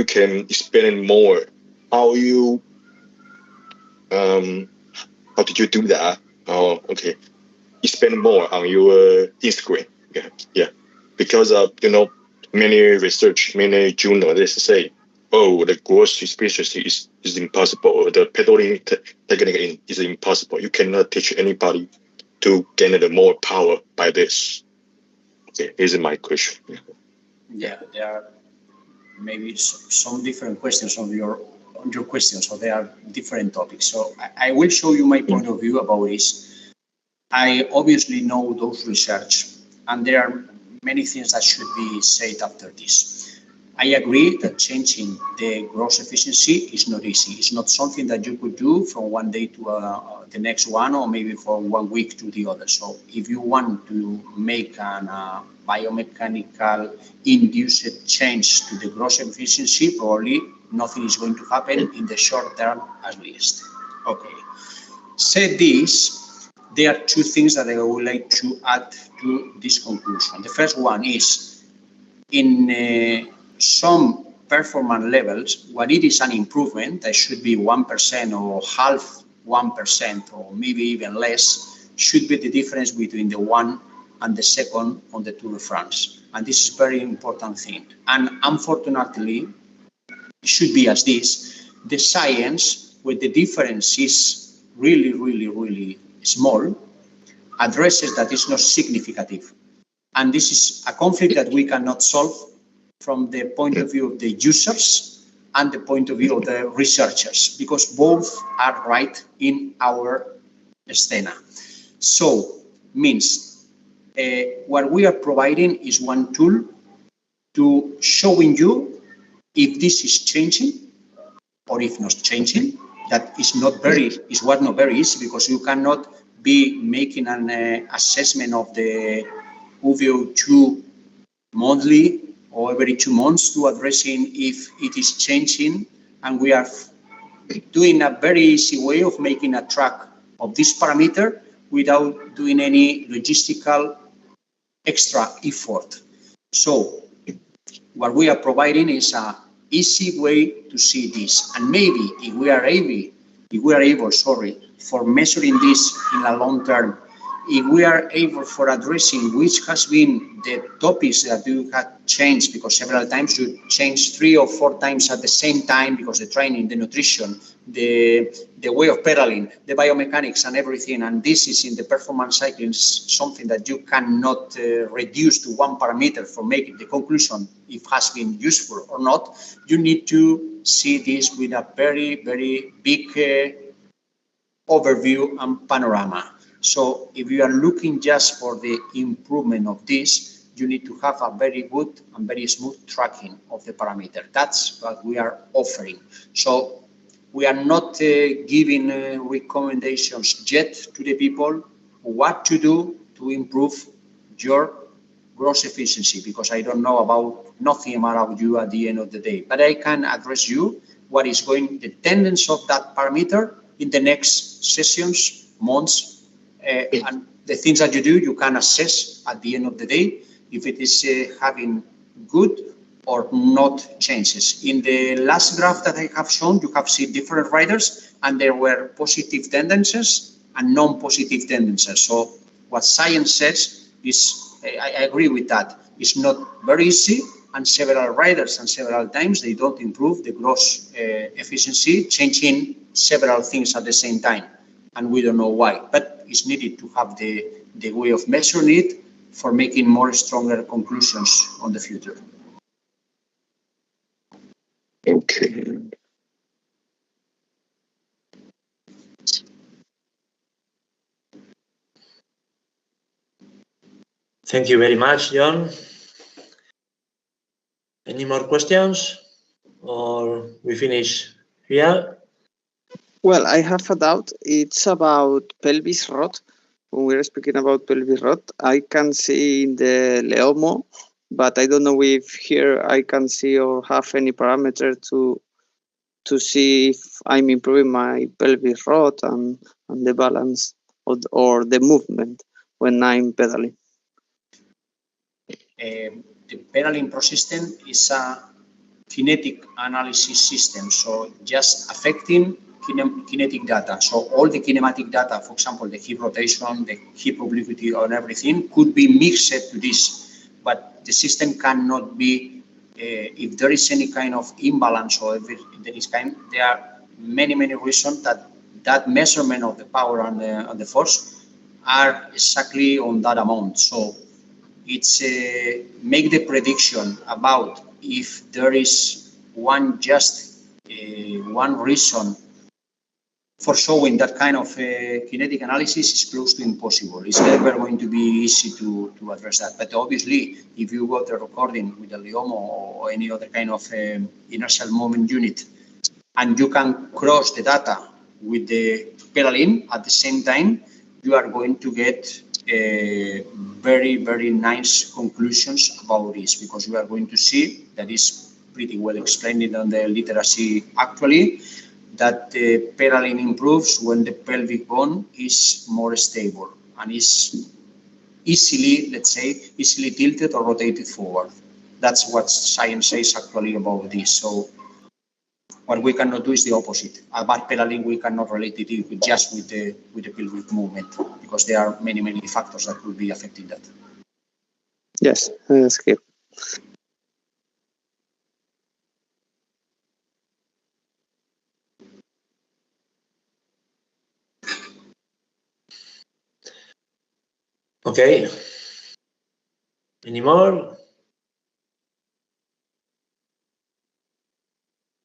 can explain more how you how did you do that? Oh, okay. Explain more on your Instagram. Yeah. Because many research, many journals, they say, oh, the growth efficiency is impossible. The pedaling technique is impossible. You cannot teach anybody to gain the more power by this. Okay, this is my question. Yeah, there are maybe some different questions on your question, so there are different topics. So I will show you my point of view about this. I obviously know those research, and there are many things that should be said after this. I agree that changing the gross efficiency is not easy. It's not something that you could do from one day to the next one, or maybe from 1 week to the other. So if you want to make an biomechanical induced change to the gross efficiency, probably nothing is going to happen in the short term at least. Okay. Said this, there are two things that I would like to add to this conclusion. The first one is in some performance levels, what it is an improvement, that should be 1% or half 1% or maybe even less, should be the difference between the one and the second on the Tour de France. And this is a very important thing. And unfortunately, it should be as this, the science, where the difference is really, really, really small, addresses that it's not significant. And this is a conflict that we cannot solve from the point of view of the users and the point of view of the researchers, because both are right in our scena. So, means what we are providing is one tool to showing you if this is changing or if not changing. That is not very easy, because you cannot be making an assessment of the UVO2 monthly or every 2 months to addressing if it is changing, and we are doing a very easy way of making a track of this parameter without doing any logistical extra effort. So what we are providing is an easy way to see this, and maybe if we are able, for measuring this in a long term, if we are able for addressing which has been the topics that you have changed, because several times you change 3 or 4 times at the same time, because the training, the nutrition, the way of pedaling, the biomechanics and everything, and this is in the performance cycling, something that you cannot reduce to one parameter for making the conclusion if it has been useful or not. You need to see this with a very, very big overview and panorama. So if you are looking just for the improvement of this, you need to have a very good and very smooth tracking of the parameter. That's what we are offering. So we are not giving recommendations yet to the people what to do to improve your gross efficiency, because I don't know nothing about you at the end of the day. But I can address you what is going, the tendency of that parameter in the next sessions, months, and the things that you do, you can assess at the end of the day if it is having good or not changes. In the last graph that I have shown, you have seen different riders, and there were positive tendencies and non-positive tendencies. So what science says is, I agree with that, it's not very easy, and several riders and several times they don't improve the gross efficiency, changing several things at the same time, and we don't know why. But it's needed to have the way of measuring it for making more stronger conclusions on the future. Okay. Thank you very much, John. Any more questions, or we finish here? Well, I have a doubt. It's about pelvis rod. When we're speaking about pelvis rod, I can see in the Leomo, but I don't know if here I can see or have any parameter to see if I'm improving my pelvis rod and the balance or the movement when I'm pedaling. The PedallingProSystem is a kinetic analysis system, so just affecting kinetic data. So all the kinematic data, for example, the hip rotation, the hip obliquity, and everything could be mixed to this, but the system cannot be, if there is any kind of imbalance or if there is there are many reasons that measurement of the power and the force are exactly on that amount. So it's make the prediction about if there is one reason for showing that kind of kinetic analysis is close to impossible. It's never going to be easy to address that. But obviously, if you got a recording with the LEOMO or any other kind of inertial moment unit, and you can cross the data with the pedaling at the same time, you are going to get very nice conclusions about this, because you are going to see that is pretty well explained on the literacy actually, that the pedaling improves when the pelvic bone is more stable and is easily, let's say, easily tilted or rotated forward. That's what science says actually about this. So what we cannot do is the opposite. About pedaling, we cannot relate it just with the pelvic movement, because there are many factors that could be affecting that. Yes, that's clear. Okay. Any more?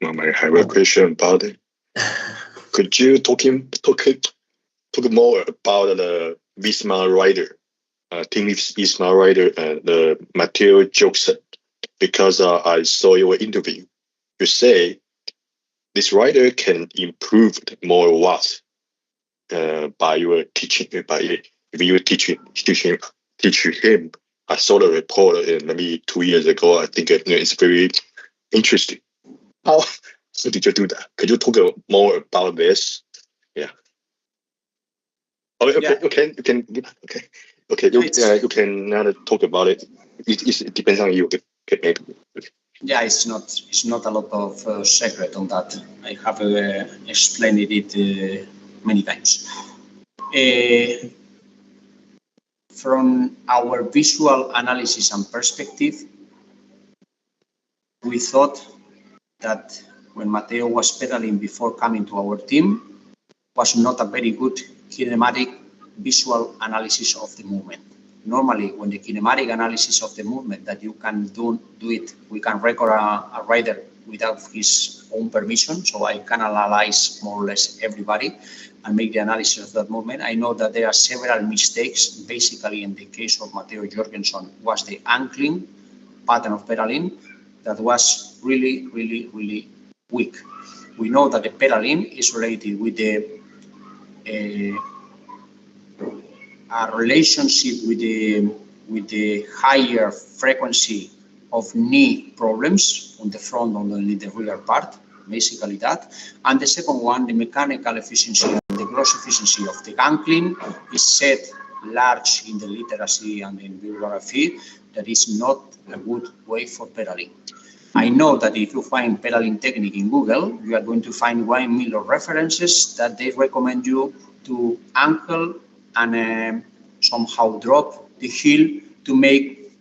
I have a question about it. Could you talk more about the Visma rider, Team Visma rider, and the Matteo Jokesen? Because I saw your interview. You say this rider can improve more watts by your teaching. If you teach him. I saw the report maybe 2 years ago. I think it's very interesting. How did you do that? Could you talk more about this? Yeah. Okay. Yeah. Okay. You can. Okay. You can now talk about it. It depends on you. Okay. Yeah, it's not a lot of secret on that. I have explained it many times. From our visual analysis and perspective, we thought that when Matteo was pedaling before coming to our team, was not a very good kinematic visual analysis of the movement. Normally, when the kinematic analysis of the movement that you can do it, we can record a rider without his own permission. So I can analyze more or less everybody and make the analysis of that movement. I know that there are several mistakes. Basically, in the case of Matteo Jorgensen, was the ankling pattern of pedaling that was really weak. We know that the pedaling is related with the a relationship with the higher frequency of knee problems on the front and the rear part, basically that. And the second one, the mechanical efficiency and the gross efficiency of the ankling is set large in the literacy and in bibliography. That is not a good way for pedaling. I know that if you find pedaling technique in Google, you are going to find 1 million references that they recommend you to ankle and somehow drop the heel to make,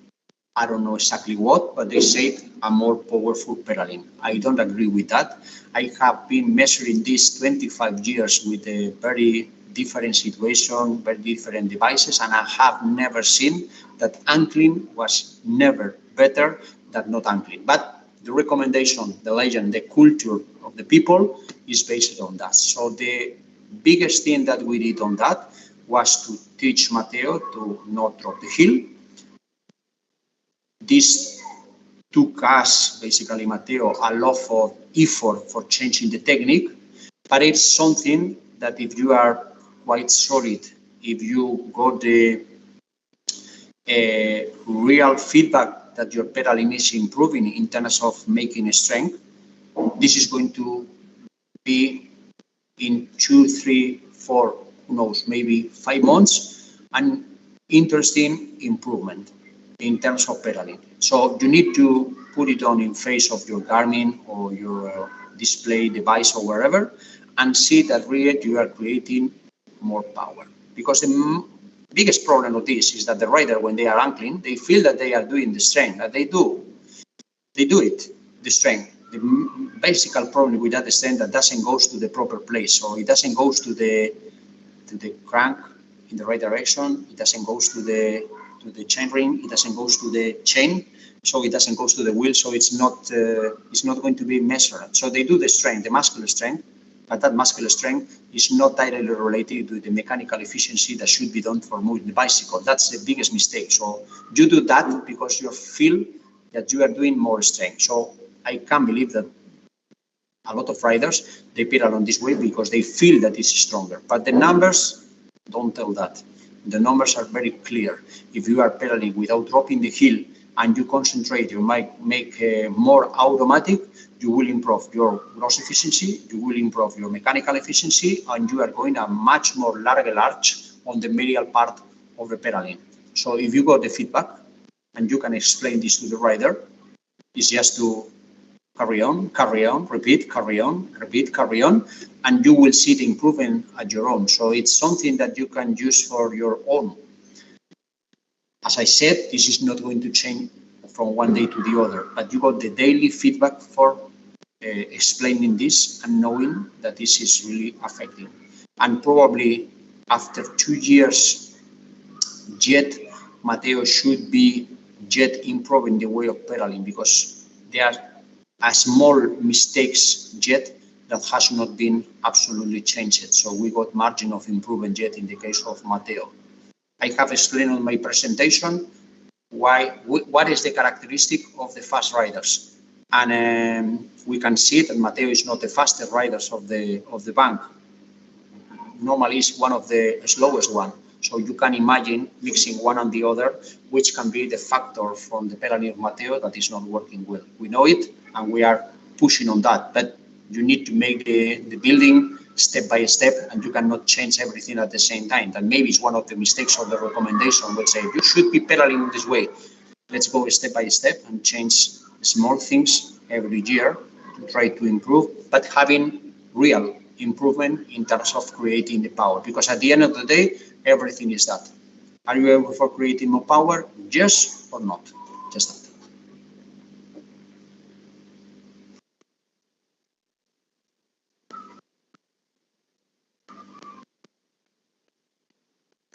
I don't know exactly what, but they say a more powerful pedaling. I don't agree with that. I have been measuring this 25 years with a very different situation, very different devices, and I have never seen that ankling was never better than not ankling. But the recommendation, the legend, the culture of the people is based on that. So the biggest thing that we did on that was to teach Matteo to not drop the heel. This took us, basically Matteo, a lot of effort for changing the technique, but it's something that if you are quite solid, if you got the real feedback that your pedaling is improving in terms of making strength, this is going to be in 2, 3, 4, who knows, maybe 5 months, an interesting improvement. in terms of pedaling. So you need to put it on in face of your Garmin or your display device or wherever, and see that really you are creating more power. Because the biggest problem of this is that the rider, when they are ankling, they feel that they are doing the strength, that they do it, the strength. The basic problem with that strength that doesn't go to the proper place. So it doesn't go to the crank in the right direction. It doesn't go to the chain ring. It doesn't go to the chain. So it doesn't go to the wheel. So it's not going to be measured. So they do the strength, the muscular strength, but that muscular strength is not directly related to the mechanical efficiency that should be done for moving the bicycle. That's the biggest mistake. So you do that because you feel that you are doing more strength. So I can't believe that a lot of riders, they pedal on this way because they feel that it's stronger. But the numbers don't tell that. The numbers are very clear. If you are pedaling without dropping the heel and you concentrate, you might make more automatic, you will improve your gross efficiency, you will improve your mechanical efficiency, and you are going a much more larger arch on the medial part of the pedaling. So if you got the feedback and you can explain this to the rider, it's just to carry on, repeat, carry on, repeat, carry on, and you will see the improvement at your own. So it's something that you can use for your own. As I said, this is not going to change from one day to the other, but you got the daily feedback for explaining this and knowing that this is really affecting. And probably after 2 years, yet Matteo should be yet improving the way of pedaling, because there are small mistakes yet that has not been absolutely changed. So we got margin of improvement yet in the case of Matteo. I have explained on my presentation what is the characteristic of the fast riders, and we can see that Matteo is not the fastest riders of the bank. Normally, is one of the slowest one. So you can imagine mixing one and the other, which can be the factor from the pedaling of Matteo that is not working well. We know it, and we are pushing on that. But you need to make the building step by step, and you cannot change everything at the same time. That maybe is one of the mistakes of the recommendation, which say you should be pedaling this way. Let's go step by step and change small things every year to try to improve, but having real improvement in terms of creating the power. Because at the end of the day, everything is that. Are you able for creating more power? Yes or not? Just that.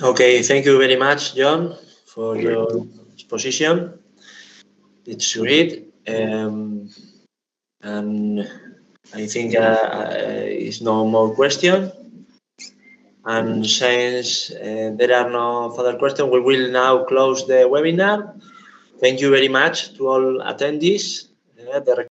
Okay, thank you very much, John, for your exposition. It's great. And I think is no more question. And since there are no further questions, we will now close the webinar. Thank you very much to all attendees. The